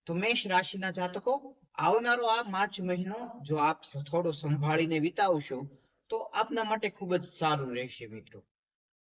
તો મેષ રાશિના જાતકો, આવનારો આ માર્ચ મહિનો જો આપ થોડો સંભાળીને વિતાવશો તો આપના માટે ખૂબ જ સારું રહેશે મિત્રો.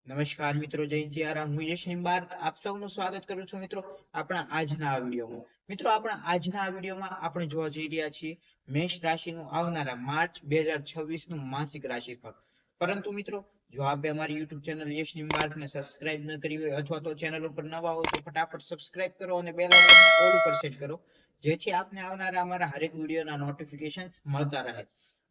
નમસ્કાર મિત્રો, જય સિયારામ. હું યશ નિંબાર આપ સૌનું સ્વાગત કરું છું મિત્રો આપણા આજના આ વિડીયોમાં. મિત્રો આપણા આજના આ વિડીયોમાં આપણે જોવા જઈ રહ્યા છીએ મેષ રાશિનું આવનારા માર્ચ 2026 નું માસિક રાશિફળ. પરંતુ મિત્રો, જો આપે અમારી યુટ્યુબ ચેનલ યશ નિંબારને સબસ્ક્રાઇબ ન કરી હોય અથવા તો ચેનલ ઉપર નવા હોય તો ફટાફટ સબસ્ક્રાઇબ કરો અને બેલ આઇકનને ઓલ ઉપર સેટ કરો, જેથી આપને આવનારા અમારા હરેક વિડીયોના નોટિફિકેશન મળતા રહે.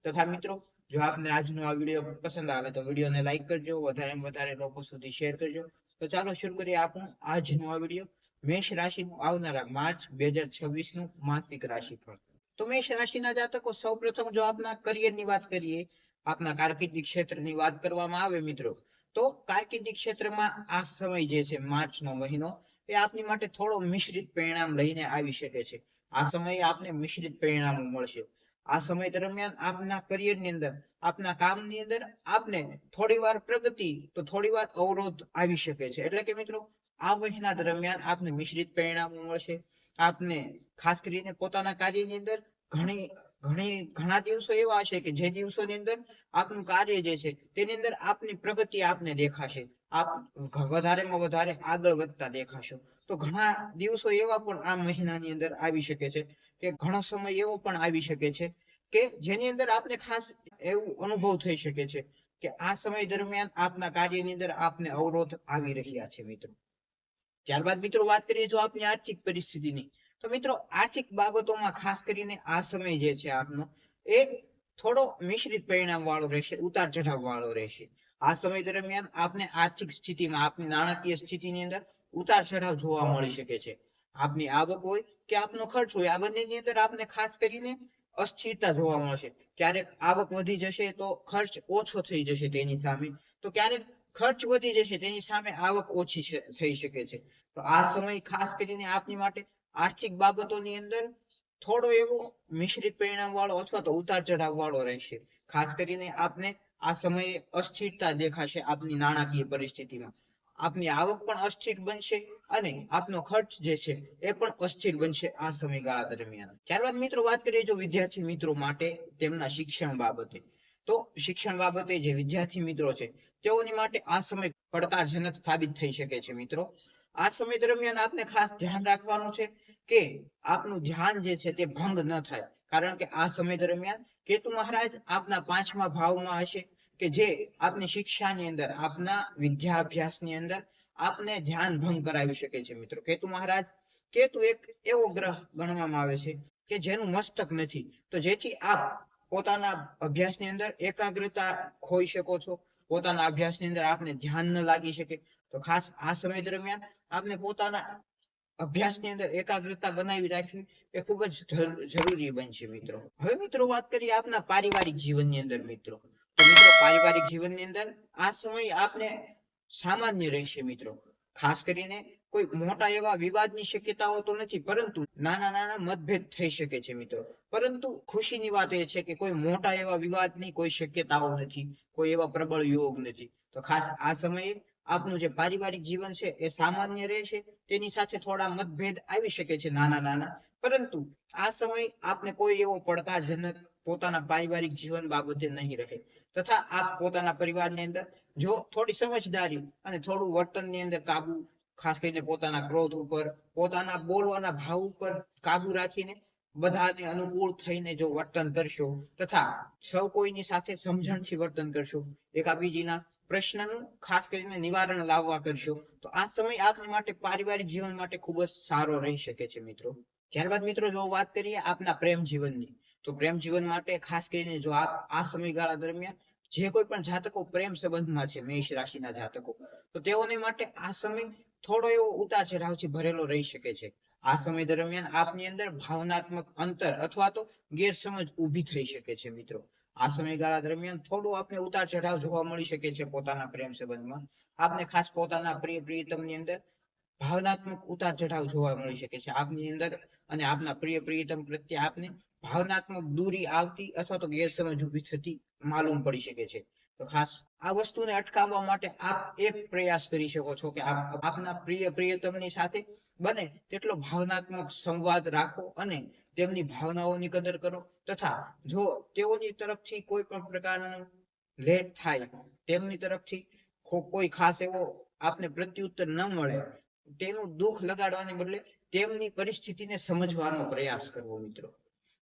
તથા મિત્રો, જો આપને આજનો આ વિડીયો પસંદ આવે તો વિડીયોને લાઈક કરજો, વધારે વધારે લોકો સુધી શેર કરજો. તો ચાલો શરૂ કરીએ આપણું આજનો આ વિડીયો. મેષ રાશિનું આવનારા માર્ચ 2026 નું માસિક રાશિફળ. તો મેષ રાશિના જાતકો, સૌપ્રથમ જો આપના કરિયરની વાત કરીએ, આપના કારકિર્દી ક્ષેત્રની વાત કરવામાં આવે મિત્રો, તો કારકિર્દી ક્ષેત્રમાં આ સમય જે છે માર્ચનો મહિનો, એ આપની માટે થોડો મિશ્રિત પરિણામ લઈને આવી શકે છે. આ સમયે આપને મિશ્રિત પરિણામો મળશે. આ સમય દરમિયાન આપના કરિયરની અંદર, આપના કામની અંદર આપને થોડી વાર પ્રગતિ તો થોડી વાર અવરોધ આવી શકે છે. એટલે કે મિત્રો, આ મહિના દરમિયાન આપને મિશ્રિત પરિણામો મળશે. આપને ખાસ કરીને પોતાના કાર્યની અંદર ઘણા દિવસો એવા હશે કે જે દિવસોની અંદર આપનું કાર્ય જે છે તેની અંદર આપની પ્રગતિ આપને દેખાશે. આપ વધારેમાં વધારે આગળ વધતા દેખાશો. તો ઘણા દિવસો એવા પણ આ મહિનાની અંદર આવી શકે છે કે ઘણો સમય એવો પણ આવી શકે છે કે જેની અંદર આપને ખાસ એવું અનુભવ થઈ શકે છે કે આ સમય દરમિયાન આપના કાર્યની અંદર આપને અવરોધ આવી રહ્યા છે મિત્રો. ત્યારબાદ મિત્રો વાત કરીએ જો આપની આર્થિક પરિસ્થિતિની, તો મિત્રો આર્થિક બાબતોમાં ખાસ કરીને આ સમય જે છે આપનો, એ થોડો મિશ્રિત પરિણામ વાળો રહેશે, ઉતાર ચઢાવ વાળો રહેશે. આ સમય દરમિયાન આપને આર્થિક સ્થિતિમાં, આપની નાણાકીય સ્થિતિની અંદર ઉતાર ચઢાવ જોવા મળી શકે છે. આપની આવક હોય કે આપનો ખર્ચ હોય, આ બંનેની અંદર આપને ખાસ કરીને અસ્થિરતા જોવા મળશે. ક્યારેક આવક વધી જશે તો ખર્ચ ઓછો થઈ જશે તેની સામે, તો ક્યારેક ખર્ચ વધી જશે તેની સામે આવક ઓછી થઈ શકે છે. તો આ સમય ખાસ કરીને આપની માટે આર્થિક બાબતોની અંદર થોડો એવો મિશ્રિત પરિણામ વાળો અથવા તો ઉતાર ચઢાવ વાળો રહેશે. ખાસ કરીને આપને આ સમયે અસ્થિરતા દેખાશે. આપની નાણાકીય પરિસ્થિતિમાં આપની આવક પણ અસ્થિર બનશે અને આપનો ખર્ચ જે છે એ પણ અસ્થિર બનશે આ સમયગાળા દરમિયાન. ત્યારબાદ મિત્રો વાત કરીએ જો વિદ્યાર્થી મિત્રો માટે તેમના શિક્ષણ બાબતે, તો શિક્ષણ બાબતે જે વિદ્યાર્થી મિત્રો છે તેઓની માટે આ સમય પડકારજનક સાબિત થઈ શકે છે મિત્રો. આ સમય દરમિયાન આપને ખાસ ધ્યાન રાખવાનું છે કે આપનું ધ્યાન જે છે તે ભંગ ન થાય. કારણ કે આ સમય દરમિયાન કેતુ મહારાજ આપના 5મા ભાવમાં હશે કે જે આપની શિક્ષાની અંદર, આપના વિદ્યાભ્યાસની અંદર આપને ધ્યાન ભંગ કરાવી શકે છે મિત્રો. કેતુ એક એવો ગ્રહ ગણવામાં આવે છે કે જેનું મસ્તક નથી, તો જેથી આપ પોતાના અભ્યાસની અંદર એકાગ્રતા ખોઈ શકો છો, પોતાના અભ્યાસની અંદર આપને ધ્યાન ન લાગી શકે. તો ખાસ આ સમય દરમિયાન આપને પોતાના અભ્યાસની અંદર એકાગ્રતા બનાવી રાખવી એ ખૂબ જ જરૂરી બનશે મિત્રો. હવે મિત્રો વાત કરીએ આપના પારિવારિક જીવનની અંદર મિત્રો, તો મિત્રો પારિવારિક જીવનની અંદર આ સમય આપને સામાન્ય રહેશે મિત્રો. ખાસ કરીને કોઈ મોટા એવા વિવાદની શક્યતાઓ તો નથી, પરંતુ નાના નાના મતભેદ થઈ શકે છે મિત્રો. પરંતુ ખુશીની વાત એ છે કે કોઈ મોટા એવા વિવાદની કોઈ શક્યતાઓ નથી, કોઈ એવા પ્રબળ યોગ નથી. તો ખાસ આ સમયે આપનું જે પારિવારિક જીવન છે એ સામાન્ય રહેશે. તેની સાથે થોડા મતભેદ આવી શકે છે નાના નાના, પરંતુ આ સમય આપને કોઈ એવો પડકારજનક પોતાના પારિવારિક જીવન બાબતે નહીં રહે. તથા આપ પોતાના પરિવારની અંદર જો થોડી સમજદારી અને થોડું વર્તનની અંદર કાબુ, ખાસ કરીને પોતાના ક્રોધ ઉપર, પોતાના બોલવાના ભાવ ઉપર કાબુ રાખીને બધાને અનુકૂળ થઈને જો વર્તન કરશો, તથા સૌ કોઈની સાથે સમજણથી વર્તન કરશો, એકાબીજીના પ્રશ્નનું ખાસ કરીને નિવારણ લાવવા કરશો, તો આ સમય આપની માટે પારિવારિક જીવન માટે ખૂબ જ સારો રહી શકે છે મિત્રો. ત્યારબાદ મિત્રો જો વાત કરીએ આપના પ્રેમ જીવનની, તો પ્રેમ જીવન માટે ખાસ કરીને જો આપ આ સમયગાળા દરમિયાન જે કોઈ પણ જાતકો પ્રેમ સંબંધમાં છે, મેષ રાશિના જાતકો, તો તેઓને માટે આ સમય થોડો એવો ઉતાર ચઢાવથી ભરેલો રહી શકે છે. આ સમય દરમિયાન આપની અંદર ભાવનાત્મક અંતર અથવા તો ગેરસમજ ઊભી થઈ શકે છે મિત્રો. આ સમયગાળા દરમિયાન થોડું આપને ઉતાર ચઢાવ જોવા મળી શકે છે પોતાના પ્રેમ સંબંધમાં. આપને ખાસ પોતાના પ્રિયતમની અંદર ભાવનાત્મક ઉતાર ચઢાવ જોવા મળી શકે છે આપની અંદર, અને આપના પ્રિયતમ પ્રત્યે આપને ભાવનાત્મક દૂરી આવતી અથવા તો ગેરસમજ ઊભી થતી માલુમ પડી શકે છે. તો ખાસ આ વસ્તુને અટકાવવા માટે આપ એક પ્રયાસ કરી શકો છો કે આપના પ્રિયતમની સાથે બને તેટલો ભાવનાત્મક સંવાદ રાખો અને તેમની ભાવનાઓની કદર કરો, તથા જો તેઓની તરફથી કોઈ પણ પ્રકારનું લેટ થાય, તેમની તરફથી કોઈ ખાસ એવો આપને પ્રત્યુત્તર ન મળે, તેનું દુઃખ લગાડવાને બદલે તેમની પરિસ્થિતિને સમજવાનો પ્રયાસ કરવો મિત્રો.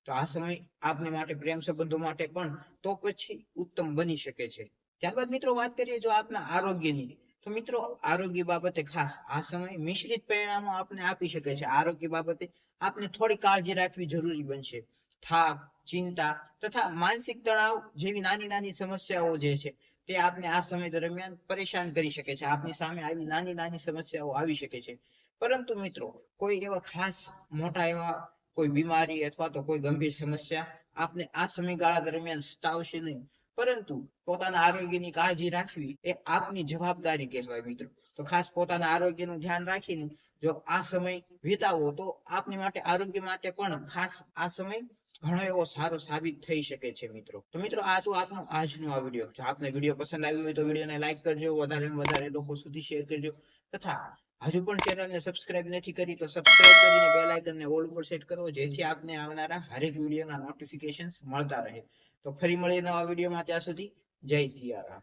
તો આ સમય આપને માટે પ્રેમ સંબંધો માટે પણ તો પછી ઉત્તમ બની શકે છે. ત્યારબાદ મિત્રો વાત કરીએ જો આપના આરોગ્યની, તો મિત્રો આરોગ્ય બાબતે ખાસ આ સમય મિશ્રિત પરિણામો આપને આપી શકે છે. આરોગ્ય બાબતે આપને થોડી કાળજી રાખવી જરૂરી બનશે. થાક, ચિંતા તથા માનસિક તણાવ જેવી નાની નાની સમસ્યાઓ જે છે તે આપને આ સમય દરમિયાન પરેશાન કરી શકે છે. આપની સામે આવી નાની નાની સમસ્યાઓ આવી શકે છે. પરંતુ મિત્રો કોઈ એવા ખાસ મોટા એવા કોઈ બીમારી અથવા તો કોઈ ગંભીર સમસ્યા આપને આ સમયગાળા દરમિયાન સતાવશે નહીં, પરંતુ પોતાના આરોગ્યની કાળજી રાખવી એ આપની જવાબદારી કહેવાય મિત્રો. તો ખાસ પોતાના આરોગ્યનું ધ્યાન રાખીને જો આ સમય વિતાવો તો આપની માટે આરોગ્ય માટે પણ ખાસ આ સમય ઘણો એવો સારો સાબિત થઈ શકે છે મિત્રો. તો મિત્રો આ તો આપનો આજનો આ વિડીયો. જો આપને વિડીયો પસંદ આવ્યો હોય તો વિડીયોને લાઈક કરજો, વધારે લોકો સુધી શેર કરજો, તથા હજુ પણ ચેનલને સબસ્ક્રાઇબ નથી કરી તો સબસ્ક્રાઇબ કરીને બેલ આઇકનને ઓલ ઉપર સેટ કરો, જેથી આપને આવનારા હરેક વિડીયોના નોટિફિકેશન્સ મળતા રહે. તો ફરી મળીએ નવા વિડીયોમાં, ત્યાં સુધી જય સિયારામ.